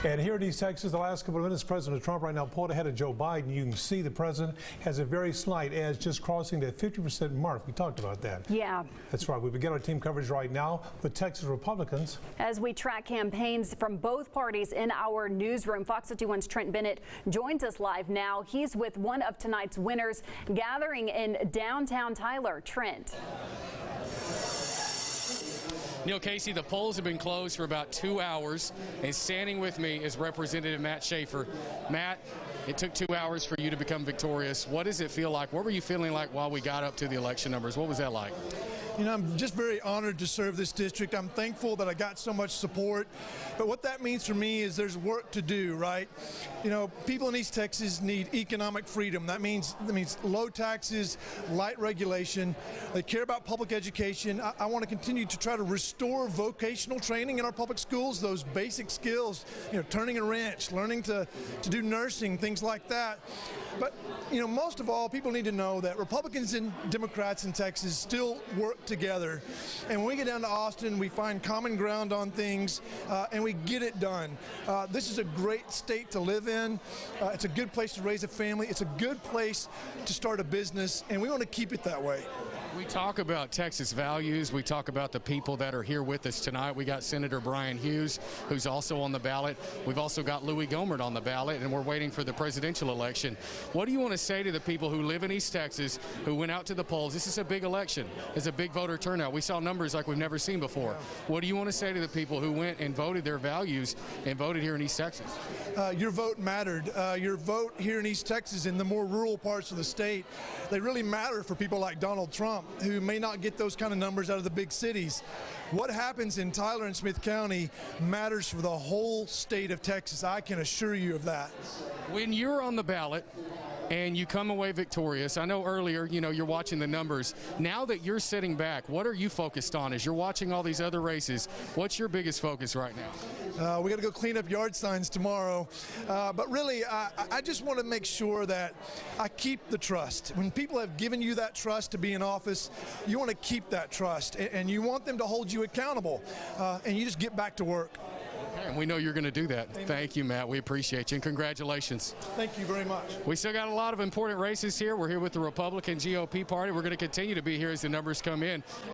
And here in East Texas, the last couple of minutes, President Trump right now pulled ahead of Joe Biden. You can see the president has a very slight edge, just crossing that 50% mark. We talked about that. Yeah. That's right. We begin our team coverage right now with Texas Republicans. As we track campaigns from both parties in our newsroom, Fox 51's Trent Bennett joins us live now. He's with one of tonight's winners gathering in downtown Tyler. Trent. Neil Casey, the polls have been closed for about 2 hours, and standing with me is Representative Matt Schaefer. Matt, it took 2 hours for you to become victorious. What does it feel like? What were you feeling like while we got up to the election numbers? What was that like? You know, I'm just very honored to serve this district. I'm thankful that I got so much support. But what that means for me is there's work to do, right? You know, people in East Texas need economic freedom. That means low taxes, light regulation. They care about public education. I want to continue to try to restore vocational training in our public schools, those basic skills, you know, turning a wrench, learning to do nursing, things like that. But, you know, most of all, people need to know that Republicans and Democrats in Texas still work together. And when we get down to Austin, we find common ground on things, and we get it done. This is a great state to live in. It's a good place to raise a family. It's a good place to start a business, and we want to keep it that way. We talk about Texas values. We talk about the people that are here with us tonight. We got Senator Brian Hughes, who's also on the ballot. We've also got Louis Gohmert on the ballot, and we're waiting for the presidential election. What do you want to say to the people who live in East Texas, who went out to the polls? This is a big election. It's a big voter turnout. We saw numbers like we've never seen before. What do you want to say to the people who went and voted their values and voted here in East Texas? Your vote mattered. Your vote here in East Texas, in the more rural parts of the state, they really matter for people like Donald Trump, who may not get those kind of numbers out of the big cities. What happens in Tyler and Smith County matters for the whole state of Texas. I can assure you of that. When you're on the ballot and you come away victorious, I know earlier, you know, you're watching the numbers. Now that you're sitting back, what are you focused on as you're watching all these other races? What's your biggest focus right now? We got to go clean up yard signs tomorrow. But really, I just want to make sure that I keep the trust. When people have given you that trust to be in office, you want to keep that trust, and you want them to hold you accountable, and you just get back to work. Okay, and we know you're going to do that. Amen. Thank you, Matt. We appreciate you, and congratulations. Thank you very much. We still got a lot of important races here. We're here with the Republican GOP party. We're going to continue to be here as the numbers come in.